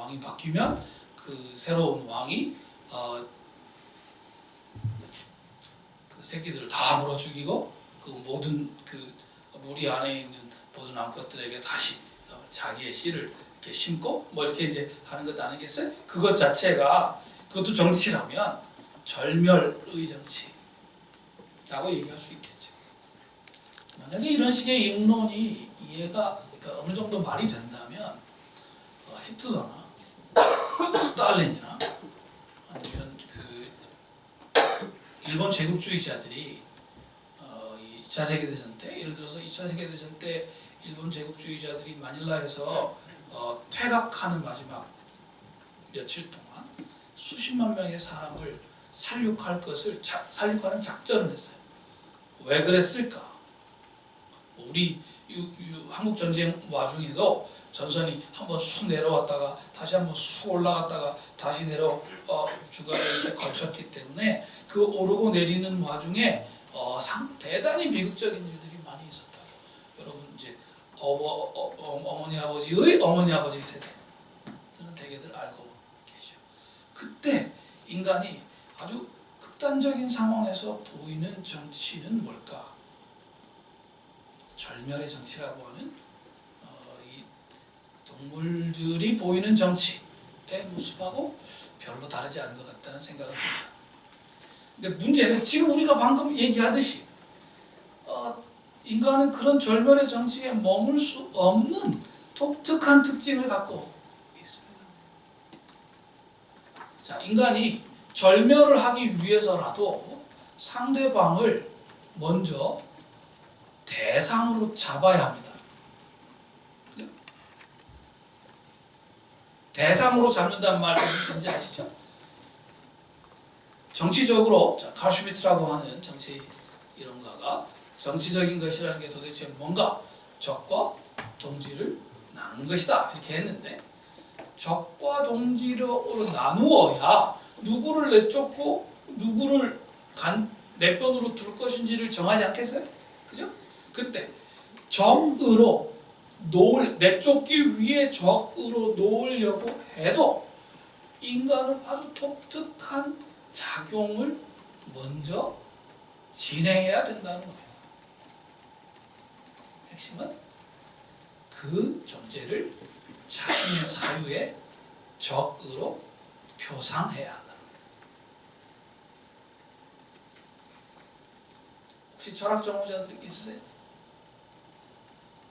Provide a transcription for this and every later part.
왕이 바뀌면 그 새로운 왕이 그 새끼들을 다 물어 죽이고 그 모든 그 무리 안에 있는 모든 암컷들에게 다시 자기의 씨를 이렇게 심고 뭐 이렇게 이제 하는 것 아니겠어요? 그것 자체가 그것도 정치라면 절멸의 정치라고 얘기할 수 있겠죠. 만약에 이런 식의 입론이 이해가 그러니까 어느 정도 말이 된다면 히틀러나 스탈린이나 아니면 그 일본 제국주의자들이 2차 세계대전 때 예를 들어서 2차 세계대전 때 일본 제국주의자들이 마닐라에서 퇴각하는 마지막 며칠 동안 수십만 명의 사람을 살육하는 작전을 했어요. 왜 그랬을까? 우리 한국 전쟁 와중에도 전선이 한번 쑥 내려왔다가 다시 한번 쑥 올라갔다가 다시 중간에 이제 걸쳤기 때문에 그 오르고 내리는 와중에 대단히 비극적인 일들이 많이 있었다고. 여러분 이제 어머니 아버지의 어머니 아버지 세대들은 대개들 알고 계셔. 그때 인간이 아주 극단적인 상황에서 보이는 정치는 뭘까? 절멸의 정치라고 하는 이 동물들이 보이는 정치의 모습하고 별로 다르지 않은 것 같다는 생각을 합니다. 근데 문제는 지금 우리가 방금 얘기하듯이 인간은 그런 절멸의 정치에 머물 수 없는 독특한 특징을 갖고 있습니다. 자, 인간이 절멸을 하기 위해서라도 상대방을 먼저 대상으로 잡아야 합니다. 대상으로 잡는다는 말 무슨 아시죠? 정치적으로 칼 슈미트라고 하는 정치 이론가가 정치적인 것이라는 게 도대체 뭔가 적과 동지를 나눈 것이다 이렇게 했는데 적과 동지로 나누어야 누구를 내쫓고 누구를 내 편으로 둘 것인지를 정하지 않겠어요? 그죠? 그때 적으로 내쫓기 위해 적으로 놓으려고 해도 인간은 아주 독특한 작용을 먼저 진행해야 된다는 거예요. 핵심은 그 존재를 자신의 사유의 적으로 표상해야 한다. 혹시 철학 전공자들 있으세요?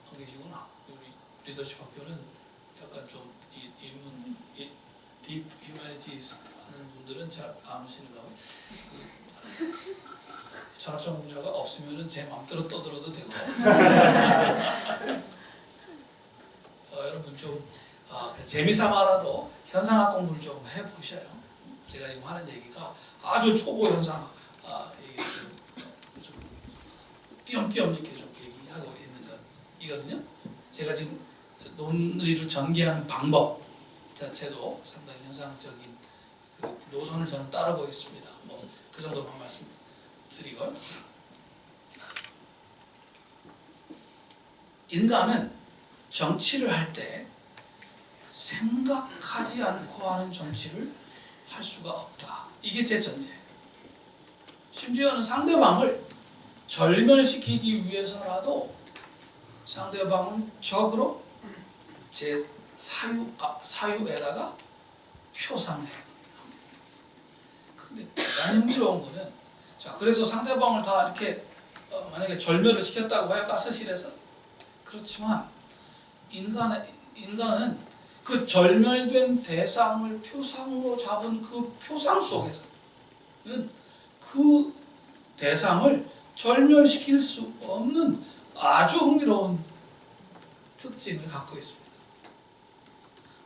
안 계시구나. 우리 리더십 학교는 약간 좀 딥 휴머니티스 하는 분들은 잘 안 오시는가 봐요. 철학 전공자가 없으면은 제 마음대로 떠들어도 되고. 여러분 좀 재미삼아라도 현상학 공부를 좀 해보셔요. 제가 지금 하는 얘기가 아주 초보 현상학 띄엄띄엄 이렇게 좀 얘기하고 있는 것이거든요. 제가 지금 논의를 전개하는 방법 자체도 상당히 현상적인 그 노선을 저는 따르고 있습니다. 뭐 그 정도만 말씀드리고 인간은 정치를 할 때 생각하지 않고 하는 정치를 할 수가 없다. 이게 제 전제예요. 심지어는 상대방을 절멸시키기 위해서라도 상대방은 적으로 제 사유에다가 표상해. 근데 대단히 흥미로운 거는 그래서 상대방을 다 이렇게 만약에 절멸을 시켰다고 해요. 가스실에서. 그렇지만 인간은 그 절멸된 대상을 표상으로 잡은 그 표상 속에서는 그 대상을 절멸시킬 수 없는 아주 흥미로운 특징을 갖고 있습니다.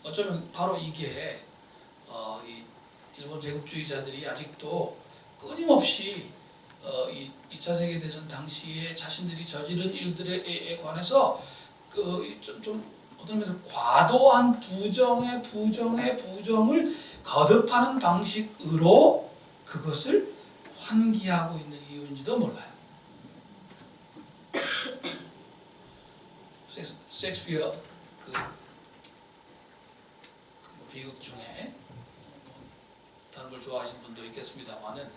어쩌면 바로 이게 이 일본 제국주의자들이 아직도 끊임없이 이 2차 세계대전 당시에 자신들이 저지른 일들에 관해서 좀 어떤 면에서 과도한 부정을 거듭하는 방식으로 그것을 환기하고 있는 이유인지도 몰라요. 셰익스피어 비극 중에 다른 걸 좋아하시는 분도 있겠습니다만은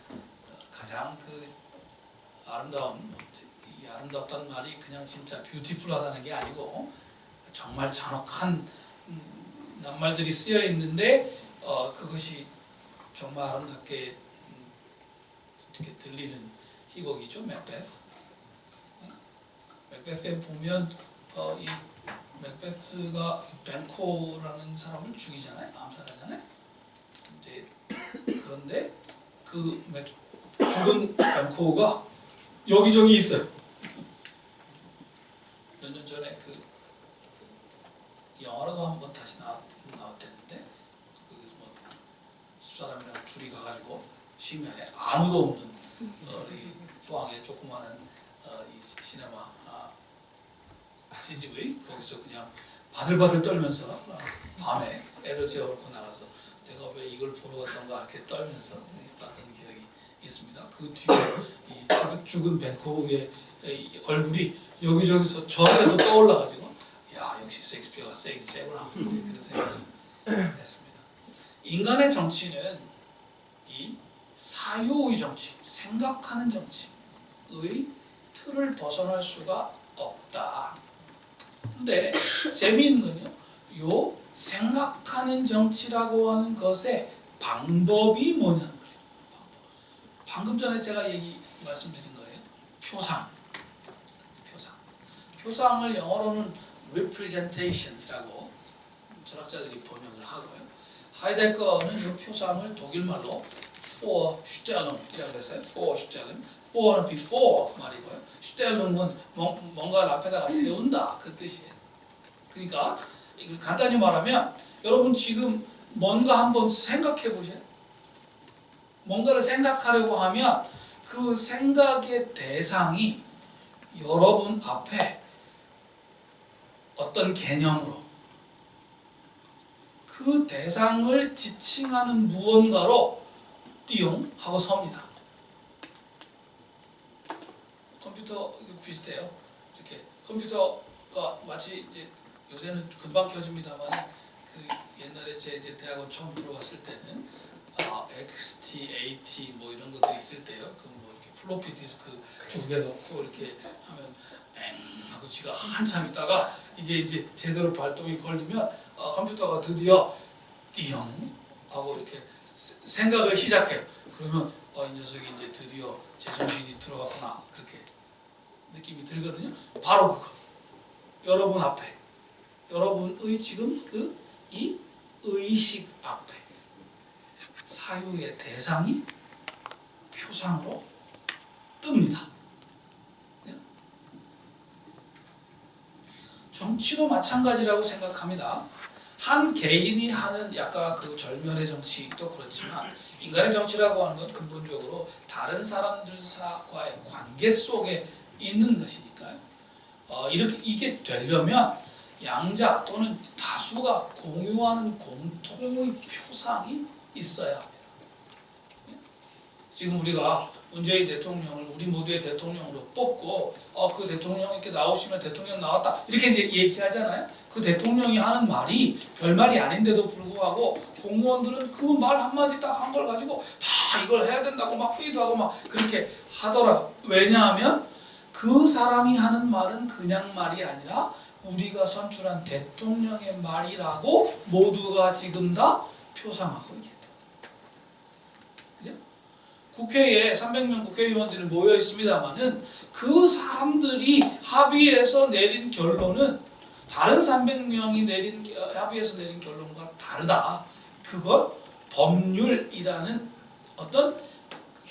가장 그 아름다운 이 아름답다는 말이 그냥 진짜 뷰티풀하다는 게 아니고 정말 잔혹한 낱말들이 쓰여 있는데 그것이 정말 아름답게 이렇게 들리는 희곡이죠. 맥베스. 맥베스에 보면 이 맥베스가 벤코라는 사람을 죽이잖아요. 암살하잖아요. 이제 그런데 그 죽은 벤코가 여기저기 있어요. 몇 년 전에 그 영화로도 한번 다시 나왔댔는데 뭐 사람이랑 둘이 가가지고 심야에 아무도 없는 이 포항의 조그마한 이 시네마 CGV 거기서 그냥 바들바들 떨면서 밤에 애들 재워놓고 나가서 내가 왜 이걸 보러 갔던가 이렇게 떨면서 봤던 기억이 있습니다. 그 뒤에 이 죽은 벤코의 얼굴이 여기저기서 저한테도 떠올라가지고 야 역시 셰익스피어가 세긴 세구나 그런 생각을 했습니다. 인간의 정치는 이 사유의 정치, 생각하는 정치의 틀을 벗어날 수가 없다. 근데 재미있는 건요, 요 생각하는 정치라고 하는 것의 방법이 뭐냐는 거죠. 방금 전에 제가 말씀드린 거예요. 표상을 영어로는 representation이라고 철학자들이 번역을 하고요. 하이데거는 이 표상을 독일말로 Vorstellung이라고 했어요. Vorstellung. Vor는 before 말이고요. Stellung은 뭔가를 앞에다가 세운다 그 뜻이에요. 그러니까 이걸 간단히 말하면 여러분 지금 뭔가 한번 생각해 보세요. 뭔가를 생각하려고 하면 그 생각의 대상이 여러분 앞에 어떤 개념으로 그 대상을 지칭하는 무언가로 띠용 하고 섭니다. 컴퓨터 비슷해요. 이렇게 컴퓨터가 마치 이제 요새는 금방 켜집니다만 그 옛날에 제 이제 대학원 처음 들어갔을 때는 XT, AT 뭐 이런 것들이 있을 때요. 그 뭐 이렇게 플로피 디스크 두 개 넣고 이렇게 하면 엥 하고 지가 한참 있다가 이게 이제 제대로 발동이 걸리면 컴퓨터가 드디어 띠용 하고 이렇게 생각을 시작해요. 그러면 이 녀석이 이제 드디어 제정신이 들어갔구나 그렇게 느낌이 들거든요. 바로 그거. 여러분 앞에, 여러분의 지금 이 의식 앞에 사유의 대상이 표상으로 뜹니다. 정치도 마찬가지라고 생각합니다. 한 개인이 하는 약간 그 절멸의 정치도 그렇지만 인간의 정치라고 하는 건 근본적으로 다른 사람들과의 관계 속에 있는 것이니까요. 이게 되려면 양자 또는 다수가 공유하는 공통의 표상이 있어야 합니다. 지금 우리가 문재인 대통령을 우리 모두의 대통령으로 뽑고 그 대통령 이렇게 나오시면 대통령 나왔다 이렇게 이제 얘기하잖아요. 그 대통령이 하는 말이 별말이 아닌데도 불구하고 공무원들은 그 말 한마디 딱 한 걸 가지고 다 이걸 해야 된다고 막 회의도 하고 막 그렇게 하더라고요. 왜냐하면 그 사람이 하는 말은 그냥 말이 아니라 우리가 선출한 대통령의 말이라고 모두가 지금 다 표상하고 있겠다. 그죠? 국회에 300명 국회의원들이 모여 있습니다만은 그 사람들이 합의해서 내린 결론은 다른 300명이 합의해서 내린 결론과 다르다. 그건 법률이라는 어떤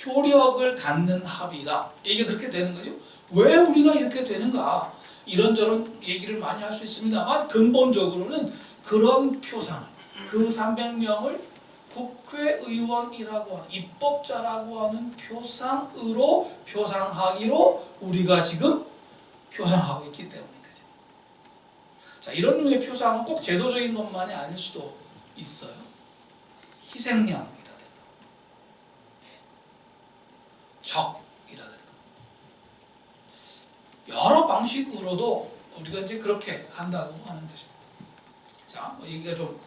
효력을 갖는 합의다. 이게 그렇게 되는 거죠. 왜 우리가 이렇게 되는가? 이런저런 얘기를 많이 할 수 있습니다만 근본적으로는 그런 표상, 그 300명을 국회의원이라고 하는 입법자라고 하는 표상으로 표상하기로 우리가 지금 표상하고 있기 때문인 거죠. 자, 이런 류의 표상은 꼭 제도적인 것만이 아닐 수도 있어요. 희생양이라든가 적이라든가 여러 방식으로도 우리가 이제 그렇게 한다고 하는 것입니다. 자, 얘기가 좀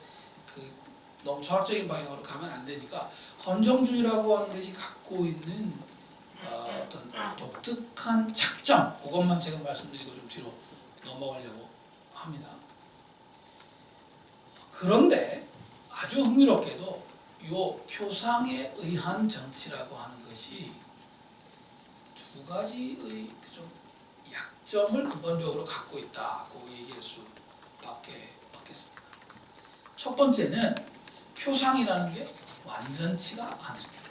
너무 철학적인 방향으로 가면 안 되니까 헌정주의라고 하는 것이 갖고 있는 어떤 독특한 작점, 그것만 제가 말씀드리고 좀 뒤로 넘어가려고 합니다. 그런데 아주 흥미롭게도 이 표상에 의한 정치라고 하는 것이 두 가지의 좀 약점을 근본적으로 갖고 있다고 얘기할 수밖에 없겠습니다. 첫 번째는 표상이라는 게 완전치가 않습니다.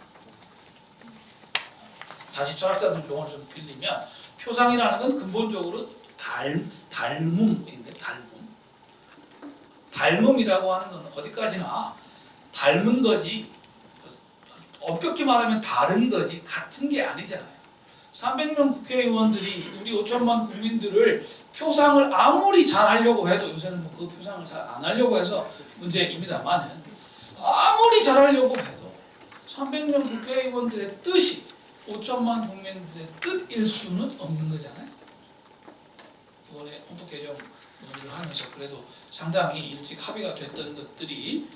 다시 철학자들 용어를 좀 빌리면 표상이라는 건 근본적으로 닮음인데 닮음이라고 하는 건 어디까지나 닮은 거지 엄격히 말하면 다른 거지 같은 게 아니잖아요. 300명 국회의원들이 우리 5천만 국민들을 표상을 아무리 잘하려고 해도 요새는 뭐 그 표상을 잘 안 하려고 해서 문제입니다만은 아무리 잘하려고 해도 300명 국회의원들의 뜻이 5천만 국민들의 뜻일 수는 없는 거잖아요. 이번에 헌법 개정 논의를 하면서 그래도 상당히 일찍 합의가 됐던 것들이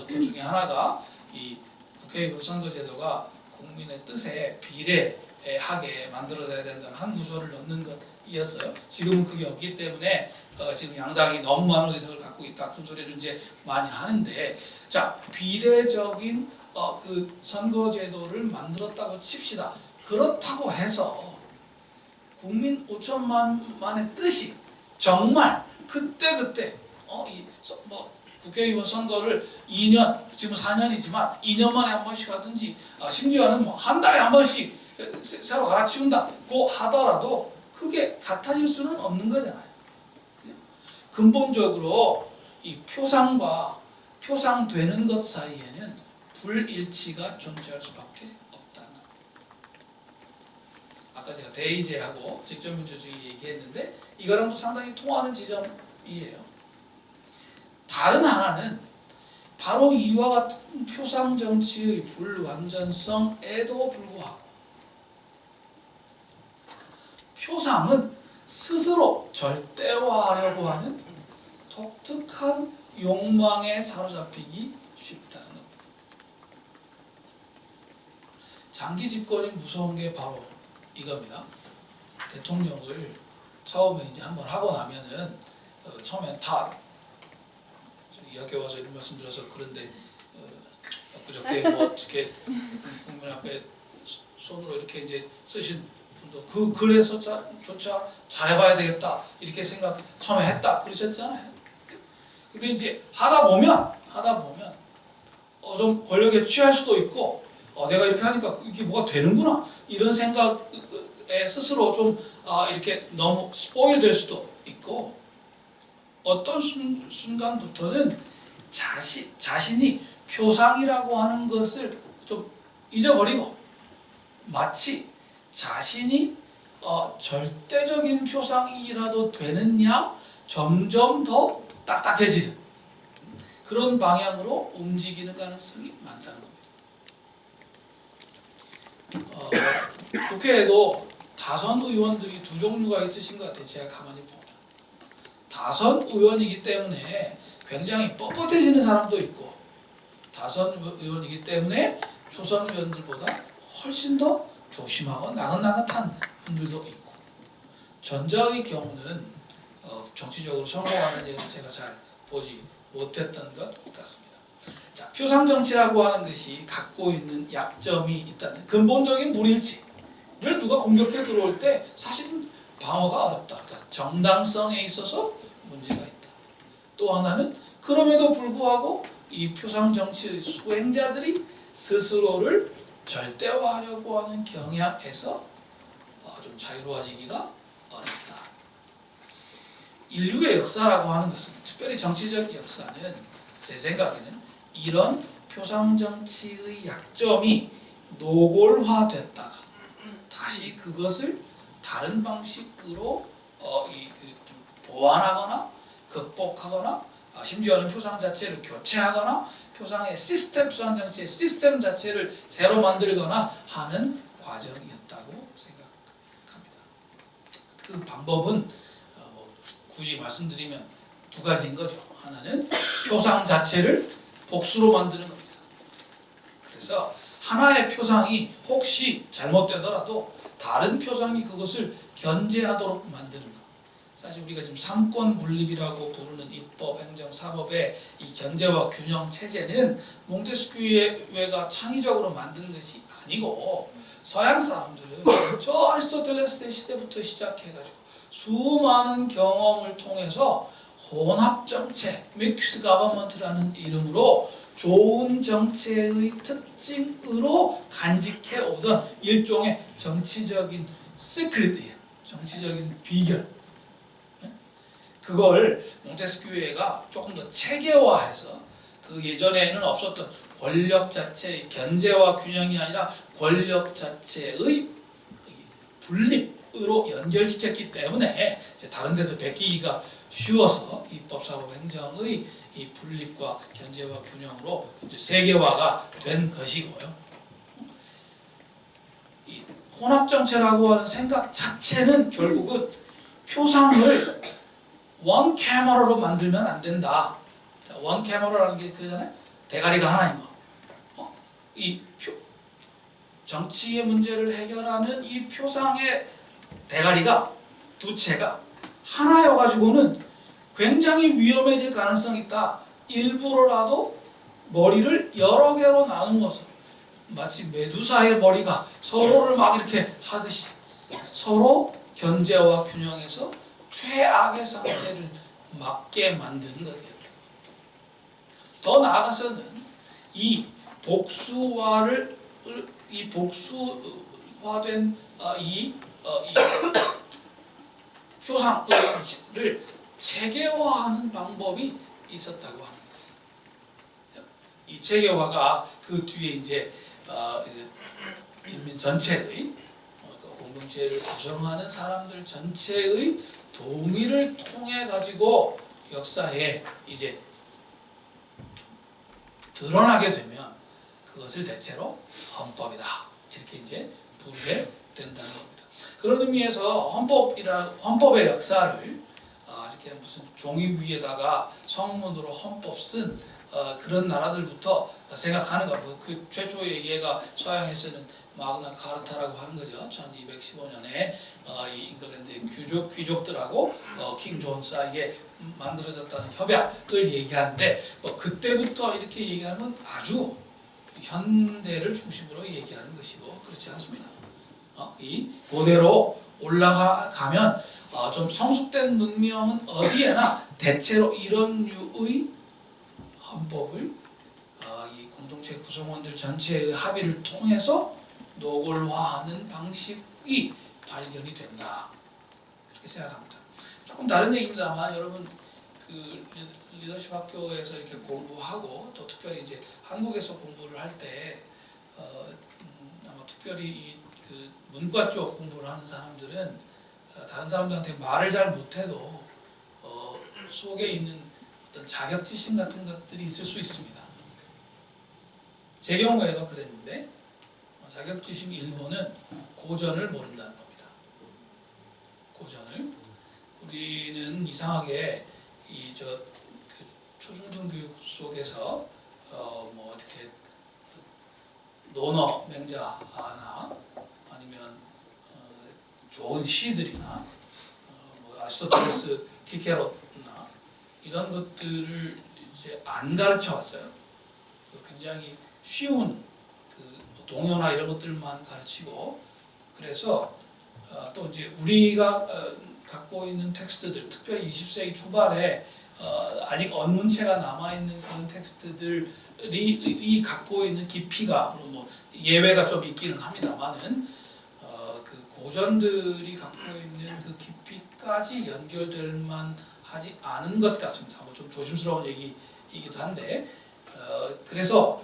그 중에 하나가 이 국회의원 선거제도가 국민의 뜻에 비례하게 만들어져야 된다는 한 구조를 넣는 것이었어요. 지금은 그게 없기 때문에 지금 양당이 너무 많은 의석을 갖고 있다 그런 소리를 이제 많이 하는데, 자 비례적인 그 선거제도를 만들었다고 칩시다. 그렇다고 해서 국민 5천만의 뜻이 정말 그때 뭐 국회의원 선거를 2년, 지금 4년이지만 2년 만에 한 번씩 하든지 심지어는 뭐 한 달에 한 번씩 새로 갈아치운다고 하더라도 그게 같아질 수는 없는 거잖아요. 근본적으로 이 표상과 표상되는 것 사이에는 불일치가 존재할 수밖에 없다는 겁니다. 아까 제가 대의제하고 직접민주주의 얘기했는데 이거랑도 상당히 통하는 지점이에요. 다른 하나는 바로 이와 같은 표상정치의 불완전성에도 불구하고 표상은 스스로 절대화하려고 하는 독특한 욕망에 사로잡히기 쉽다는 겁니다. 장기 집권이 무서운 게 바로 이겁니다. 대통령을 처음에 이제 한번 하고 나면은 처음엔 다 여기 와서 이런 말씀 드려서 그런데 그저께 뭐 어떻게 국민 앞에 손으로 이렇게 이제 쓰신 분도 그 글에서조차 잘해봐야 되겠다 이렇게 생각 처음에 했다 그러셨잖아요. 근데 이제 하다 보면 좀 권력에 취할 수도 있고 내가 이렇게 하니까 이게 뭐가 되는구나 이런 생각에 스스로 좀 이렇게 너무 스포일 될 수도 있고, 어떤 순간부터는 자신이 표상이라고 하는 것을 좀 잊어버리고 마치 자신이 절대적인 표상이라도 되느냐 점점 더 딱딱해지는 그런 방향으로 움직이는 가능성이 많다는 겁니다. 국회에도 다선 의원들이 두 종류가 있으신 것 같아요. 제가 가만히 보면 다선 의원이기 때문에 굉장히 뻣뻣해지는 사람도 있고, 다선 의원이기 때문에 초선 의원들보다 훨씬 더 조심하고 나긋나긋한 분들도 있고, 전자의 경우는 정치적으로 성공하는 예를 제가 잘 보지 못했던 것 같습니다. 자, 표상정치라고 하는 것이 갖고 있는 약점이 있다는 근본적인 불일치를 누가 공격해 들어올 때 사실은 방어가 어렵다. 그러니까 정당성에 있어서 문제가 있다. 또 하나는 그럼에도 불구하고 이 표상정치의 수행자들이 스스로를 절대화하려고 하는 경향에서 좀 자유로워지기가 어렵다. 인류의 역사라고 하는 것은, 특별히 정치적 역사는 제 생각에는 이런 표상정치의 약점이 노골화됐다가 다시 그것을 다른 방식으로 보완하거나 극복하거나 심지어는 표상 자체를 교체하거나 표상 정치의 시스템 자체를 새로 만들거나 하는 과정이었다고 생각합니다. 그 방법은 굳이 말씀드리면 두 가지인 거죠. 하나는 표상 자체를 복수로 만드는 겁니다. 그래서 하나의 표상이 혹시 잘못되더라도 다른 표상이 그것을 견제하도록 만드는 것. 사실 우리가 지금 삼권 분립이라고 부르는 입법, 행정, 사법의 이 견제와 균형 체제는 몽테스큐이가 창의적으로 만드는 것이 아니고 서양 사람들은 저 아리스토텔레스 시대부터 시작해가지고 수많은 경험을 통해서 혼합정책, 믹스드 가버먼트라는 이름으로 좋은 정책의 특징으로 간직해 오던 일종의 정치적인 시크릿이에요. 정치적인 비결. 그걸 몽테스큐이가 조금 더 체계화해서 그 예전에는 없었던 권력 자체의 견제와 균형이 아니라 권력 자체의 분립으로 연결시켰기 때문에 다른 데서 베끼기가 쉬워서 입법, 사법, 행정의 이 분립과 견제와 균형으로 이제 세계화가 된 것이고요. 이 혼합정체라고 하는 생각 자체는 결국은 표상을 원 캐머러로 만들면 안 된다. 원 캐머러라는 게 그잖아요. 대가리가 하나인 거. 이 정치의 문제를 해결하는 이 표상의 대가리가 두 채가 하나여가지고는 굉장히 위험해질 가능성이 있다. 일부러라도 머리를 여러 개로 나누어서 마치 메두사의 머리가 서로를 막 이렇게 하듯이 서로 견제와 균형해서 최악의 상태를 맞게 만드는 거예요. 더 나아가서는 이 복수화된 이 표상을 체계화하는 방법이 있었다고 합니다. 이 체계화가 그 뒤에 이제 인민 전체의 공동체를 구성하는 사람들 전체의 동의를 통해 가지고 역사에 이제 드러나게 되면 그것을 대체로 헌법이다 이렇게 이제 부르게 된다는 겁니다. 그런 의미에서 헌법의 역사를 이렇게 무슨 종이 위에다가 성문으로 헌법 쓴 그런 나라들부터 생각하는 거. 그 최초의 예가 서양에서는 마그나 카르타라고 하는 거죠. 1215년에 이 잉글랜드의 귀족들하고 킹 존 사이에 만들어졌다는 협약을 얘기하는데 그때부터 이렇게 얘기하는 건 아주 현대를 중심으로 얘기하는 것이고 그렇지 않습니다. 이 고대로 올라가면 좀 성숙된 문명은 어디에나 대체로 이런 류의 헌법을 이 공동체 구성원들 전체의 합의를 통해서 노골화하는 방식이 발견이 된다. 그렇게 생각합니다. 조금 다른 얘기입니다만 여러분 그 리더십 학교에서 이렇게 공부하고 또 특별히 이제 한국에서 공부를 할 때 아마 특별히 그 문과 쪽 공부를 하는 사람들은 다른 사람들한테 말을 잘 못해도 속에 있는 어떤 자격지심 같은 것들이 있을 수 있습니다. 제 경우에도 그랬는데 자격지심 1번은 고전을 모른다는 겁니다. 고전을 우리는 이상하게 그 초중등 교육 속에서 뭐 이렇게 논어 맹자나 아니면 좋은 시들이나 뭐 아리스토텔레스, 키케로나 이런 것들을 이제 안 가르쳐 왔어요. 굉장히 쉬운 그 동요나 이런 것들만 가르치고 그래서 또 이제 우리가 갖고 있는 텍스트들, 특별히 20세기 초반에 아직 언문체가 남아 있는 그런 텍스트들이 갖고 있는 깊이가 물론 뭐 예외가 좀 있기는 합니다만은 그 고전들이 갖고 있는 그 깊이까지 연결될 만하지 않은 것 같습니다. 뭐 좀 조심스러운 얘기이기도 한데 그래서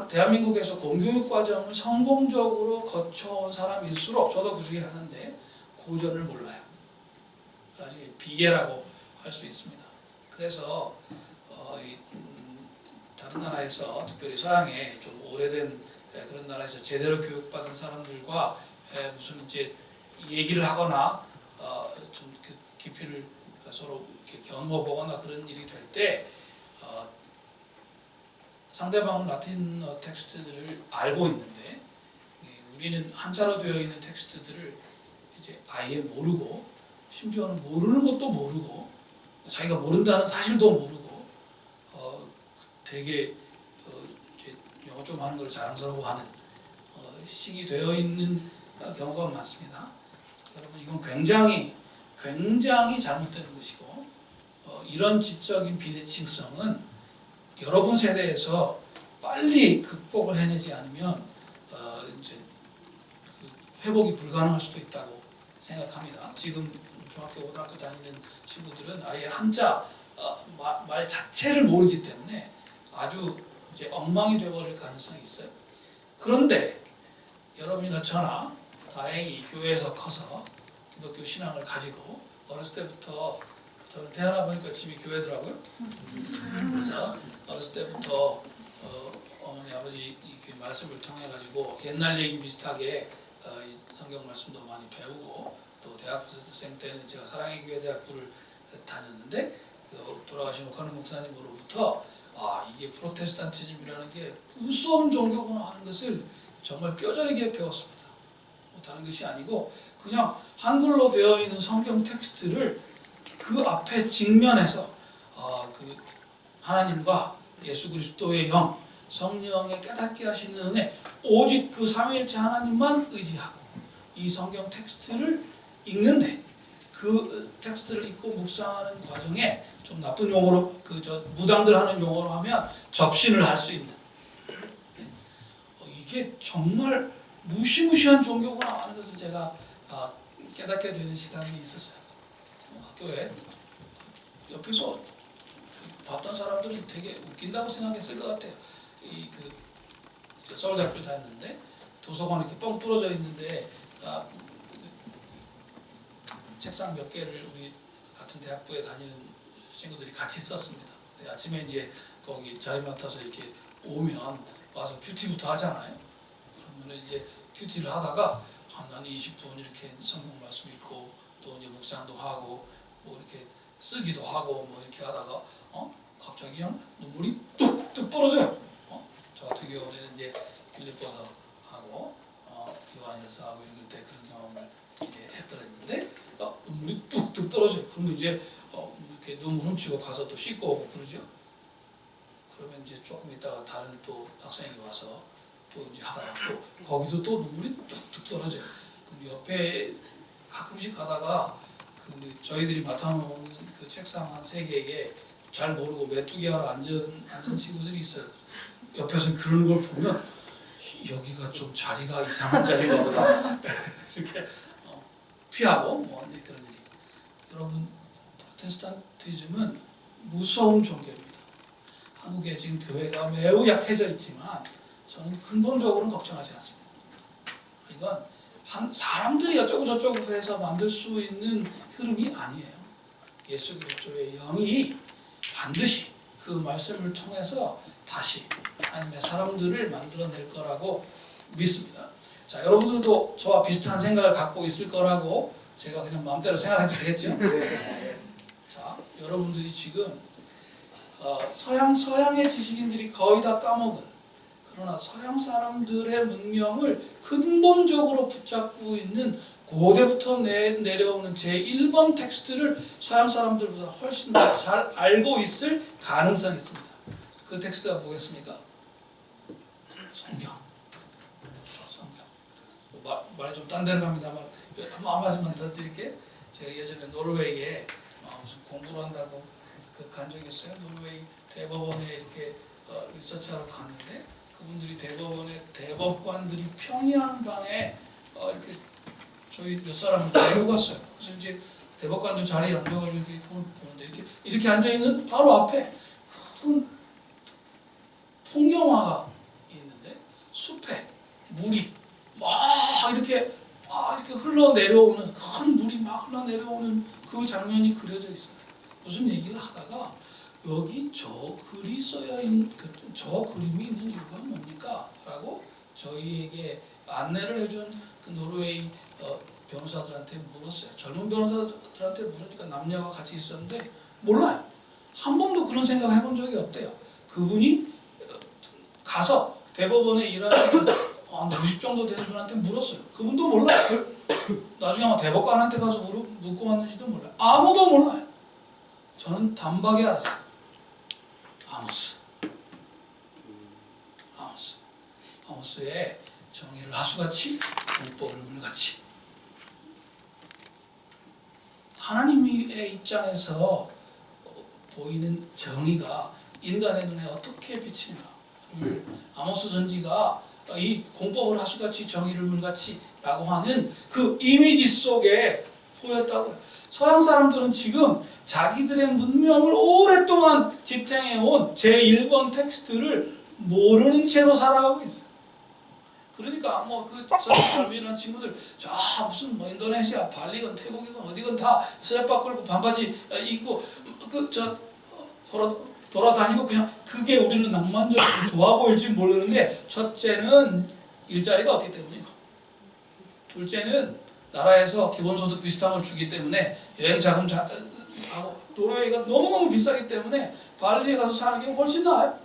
대한민국에서 공교육 과정을 성공적으로 거쳐온 사람일수록 저도 그 중에 하나인데 고전을 몰라요. 나중에 비예라고 할 수 있습니다. 그래서 다른 나라에서 특별히 서양에 좀 오래된 그런 나라에서 제대로 교육받은 사람들과 무슨 이제 얘기를 하거나 좀 깊이를 서로 이렇게 견고보거나 그런 일이 될 때 상대방은 라틴어 텍스트들을 알고 있는데 우리는 한자로 되어 있는 텍스트들을 이제 아예 모르고 심지어는 모르는 것도 모르고 자기가 모른다는 사실도 모르고 되게 이제 영어 좀 하는 걸 자랑스러워하는 식이 되어 있는 경우가 많습니다. 여러분 이건 굉장히 잘못되는 것이고 이런 지적인 비대칭성은 여러분 세대에서 빨리 극복을 해내지 않으면 이제 회복이 불가능할 수도 있다고 생각합니다. 지금 중학교, 고등학교 다니는 친구들은 아예 한자 말 자체를 모르기 때문에 아주 이제 엉망이 되어버릴 가능성이 있어요. 그런데 여러분이나 저나 다행히 교회에서 커서 기독교 신앙을 가지고 어렸을 때부터 저는 태어나 보니까 집이 교회더라고요. 그래서 어렸을 때부터 어머니 아버지 이 말씀을 통해 가지고 옛날 얘기 비슷하게 이 성경 말씀도 많이 배우고 또 대학생 때는 제가 사랑의 교회 대학부를 다녔는데 돌아가신 오카노 목사님으로부터 이게 프로테스탄티즘이라는 게 무서운 종교구나 하는 것을 정말 뼈저리게 배웠습니다. 다른 것이 아니고 그냥 한글로 되어 있는 성경 텍스트를 그 앞에 직면해서 그 하나님과 예수 그리스도의 영, 성령의 깨닫게 하시는 은혜, 오직 그 삼위일체 하나님만 의지하고 이 성경 텍스트를 읽는데 그 텍스트를 읽고 묵상하는 과정에 좀 나쁜 용어로 무당들 하는 용어로 하면 접신을 할 수 있는 이게 정말 무시무시한 종교구나 하는 것을 제가 깨닫게 되는 시간이 있었어요. 학교에 옆에서 봤던 사람들은 되게 웃긴다고 생각했을 것 같아요. 서울대학교 다녔는데 도서관이 이렇게 뻥 뚫어져 있는데 책상 몇 개를 우리 같은 대학부에 다니는 친구들이 같이 썼습니다. 아침에 이제 거기 자리 맡아서 이렇게 오면 와서 큐티부터 하잖아요. 그러면 이제 큐티를 하다가 한 20분 이렇게 성경 말씀 읽고 또 이제 묵상도 하고 뭐 이렇게 쓰기도 하고 뭐 이렇게 하다가 갑자기 그냥 눈물이 뚝뚝 떨어져요. 저 같은 경우는 이제 빌립보서 하고 요한일서하고 읽을 때 그런 경험을 이제 했더랬는데 눈물이 뚝뚝 떨어져요. 그러면 이제 이렇게 눈물 훔치고 가서 또 씻고 오고 그러죠. 그러면 이제 조금 있다가 다른 또 학생이 와서 또 이제 하다가 또 거기서 또 눈물이 뚝뚝 떨어져요. 그럼 옆에 가끔씩 가다가 저희들이 맡아놓은 그 책상 한 3개에 잘 모르고 메뚜기 하러 앉은 친구들이 있어요. 옆에서 그런 걸 보면 여기가 좀 자리가 이상한 자리가 보다 이렇게 피하고 뭐 이제 그런 일이. 여러분 프로테스탄티즘은 무서운 종교입니다. 한국에 지금 교회가 매우 약해져 있지만 저는 근본적으로는 걱정하지 않습니다. 이건 사람들이 어쩌고 저쩌고 해서 만들 수 있는 흐름이 아니에요. 예수 그리스도의 영이 반드시 그 말씀을 통해서 다시 하나님의 사람들을 만들어낼 거라고 믿습니다. 자, 여러분들도 저와 비슷한 생각을 갖고 있을 거라고 제가 그냥 마음대로 생각해도 되겠죠? 자, 여러분들이 지금 서양의 지식인들이 거의 다 까먹은 그러나 서양 사람들의 문명을 근본적으로 붙잡고 있는 고대부터 내려오는 제1번 텍스트를 서양 사람들보다 훨씬 더 잘 알고 있을 가능성이 있습니다. 그 텍스트가 뭐겠습니까? 성경. 말이 좀 딴 데로 갑니다만 한 말씀만 더 드릴게요. 제가 예전에 노르웨이에 무슨 공부를 한다고 간 적이 있어요. 노르웨이 대법원에 이렇게 리서치하러 갔는데 그분들이 대법관들이 평이한 방에 이렇게 저희 몇 사람을 데리고 갔어요. 그래서 이제 대법관들 자리에 앉아가지고 이렇게 보는데 이렇게 앉아 있는 바로 앞에 큰 풍경화가 있는데 숲에 물이 막 이렇게 흘러내려오는 큰 물이 막 흘러내려오는 그 장면이 그려져 있어요. 무슨 얘기를 하다가 여기 저 글이 써야 있는 저 그림이 있는 이유가 뭡니까? 라고 저희에게 안내를 해준 그 노르웨이 변호사들한테 물었어요. 젊은 변호사들한테 물으니까 남녀가 같이 있었는데 몰라요. 한 번도 그런 생각 해본 적이 없대요. 그분이 가서 대법원에 일하는 한 50 정도 되는 분한테 물었어요. 그분도 몰라요. 나중에 아마 대법관한테 가서 묻고 왔는지도 몰라요. 아무도 몰라요. 저는 단박에 알았어요. 아모스. 아모스의 정의를 하수같이 공법을 물같이. 하나님의 입장에서 보이는 정의가 인간의 눈에 어떻게 비치냐. 아모스 선지가 이 공법을 하수같이 정의를 물같이 라고 하는 그 이미지 속에 보였다고요. 서양 사람들은 지금 자기들의 문명을 오랫동안 지탱해온 제1번 텍스트를 모르는 채로 살아가고 있어요. 그러니까 그 젊은 친구들 저 무슨 인도네시아, 발리건, 태국이건 어디건 다 스랩바 끌고 반바지 입고 서로 돌아다니고 그냥 그게 우리는 낭만적이고 좋아 보일지 모르는데 첫째는 일자리가 없기 때문이고 둘째는 나라에서 기본소득 비슷한 걸 주기 때문에 여행 자금 하고 노르웨이가 너무너무 비싸기 때문에 발리에 가서 사는 게 훨씬 나아요.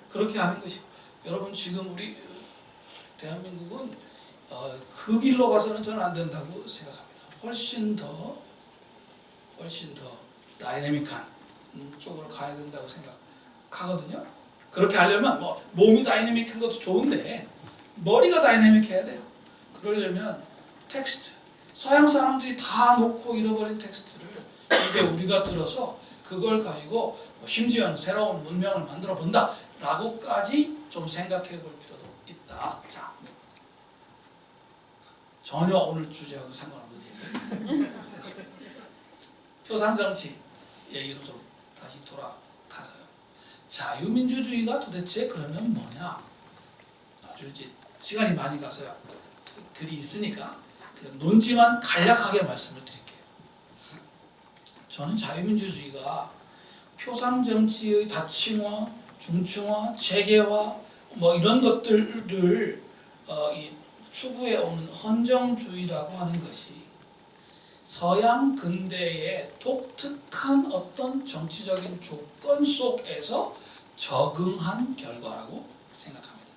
그렇게 하는 것이고 여러분 지금 우리 대한민국은 그 길로 가서는 저는 안 된다고 생각합니다. 훨씬 더 다이내믹한 쪽으로 가야 된다고 생각하거든요. 그렇게 하려면 몸이 다이내믹한 것도 좋은데 머리가 다이내믹해야 돼요. 그러려면 텍스트, 서양 사람들이 다 놓고 잃어버린 텍스트를 이제 우리가 들어서 그걸 가지고 심지어는 새로운 문명을 만들어 본다 라고까지 좀 생각해 볼 필요도 있다. 자, 전혀 오늘 주제하고 상관없는 표상정치 얘기로 좀 다시 돌아가서요. 자유민주주의가 도대체 그러면 뭐냐? 아주 이제 시간이 많이 가서요. 글이 있으니까 논지만 간략하게 말씀을 드릴게요. 저는 자유민주주의가 표상정치의 다층화, 중층화, 재개화 이런 것들을 추구해 오는 헌정주의라고 하는 것이 서양 근대의 독특한 어떤 정치적인 조건 속에서 적응한 결과라고 생각합니다.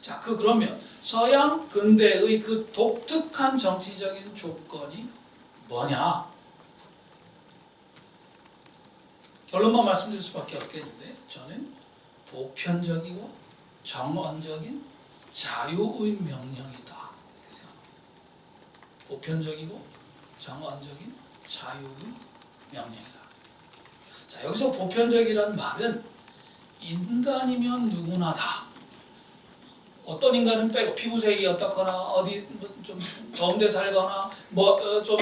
자, 그러면 서양 근대의 그 독특한 정치적인 조건이 뭐냐? 결론만 말씀드릴 수밖에 없겠는데 저는 보편적이고 정언적인 자유의 명령이다. 이렇게 생각합니다. 보편적이고 정언적인 자유의 명령이다. 자, 여기서 보편적이라는 말은 인간이면 누구나다. 어떤 인간은 빼고 피부색이 어떻거나 어디 좀 더운 데 살거나 좀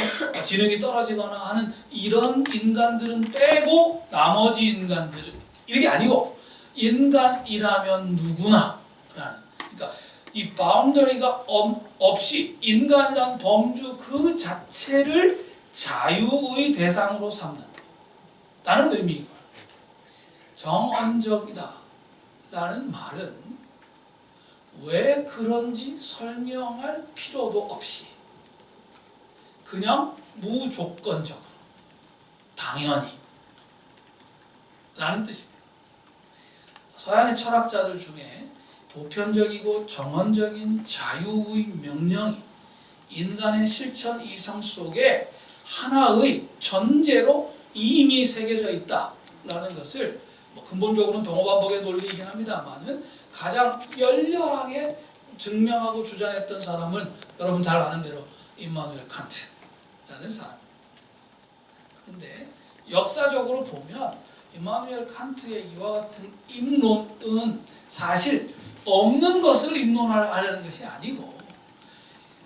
지능이 떨어지거나 하는 이런 인간들은 빼고 나머지 인간들 이게 아니고 인간이라면 누구나라는, 그러니까 이 바운더리가 없이 인간이란 범주 그 자체를 자유의 대상으로 삼는다는 의미이고, 정언적이다 라는 말은 왜 그런지 설명할 필요도 없이 그냥 무조건적으로 당연히 라는 뜻입니다. 서양의 철학자들 중에 보편적이고 정언적인 자유의 명령이 인간의 실천 이상 속에 하나의 전제로 이미 새겨져 있다라는 것을 근본적으로는 동어반복의 논리이긴 합니다만은 가장 열렬하게 증명하고 주장했던 사람은 여러분 잘 아는 대로 임마누엘 칸트라는 사람. 그런데 역사적으로 보면 임마누엘 칸트의 이와 같은 입론은 사실 없는 것을 입론하려는 것이 아니고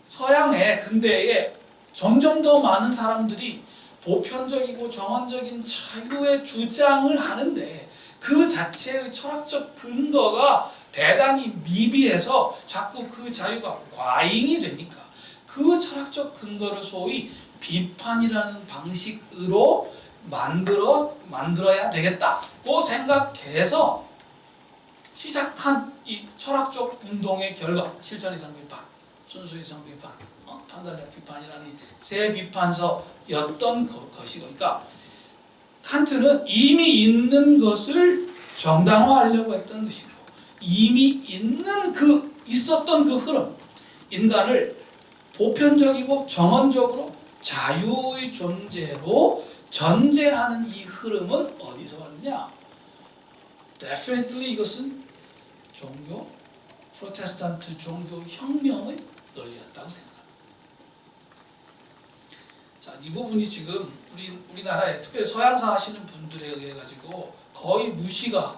서양의 근대에 점점 더 많은 사람들이 보편적이고 정언적인 자유의 주장을 하는데 그 자체의 철학적 근거가 대단히 미비해서 자꾸 그 자유가 과잉이 되니까 그 철학적 근거를 소위 비판이라는 방식으로 만들어야 되겠다고 생각해서 시작한 이 철학적 운동의 결과, 실천 이상 비판, 순수 이상 비판, 판단력 비판이라는 세 비판서였던 것이고, 그러니까 칸트는 이미 있는 것을 정당화하려고 했던 것이고, 이미 있었던 그 흐름, 인간을 보편적이고 정언적으로 자유의 존재로 전제하는 이 흐름은 어디서 왔느냐? Definitely 이것은 프로테스탄트 종교 혁명의 논리였다고 생각합니다. 자, 이 부분이 지금 우리나라에 특별히 서양사 하시는 분들에 의해 가지고 거의 무시가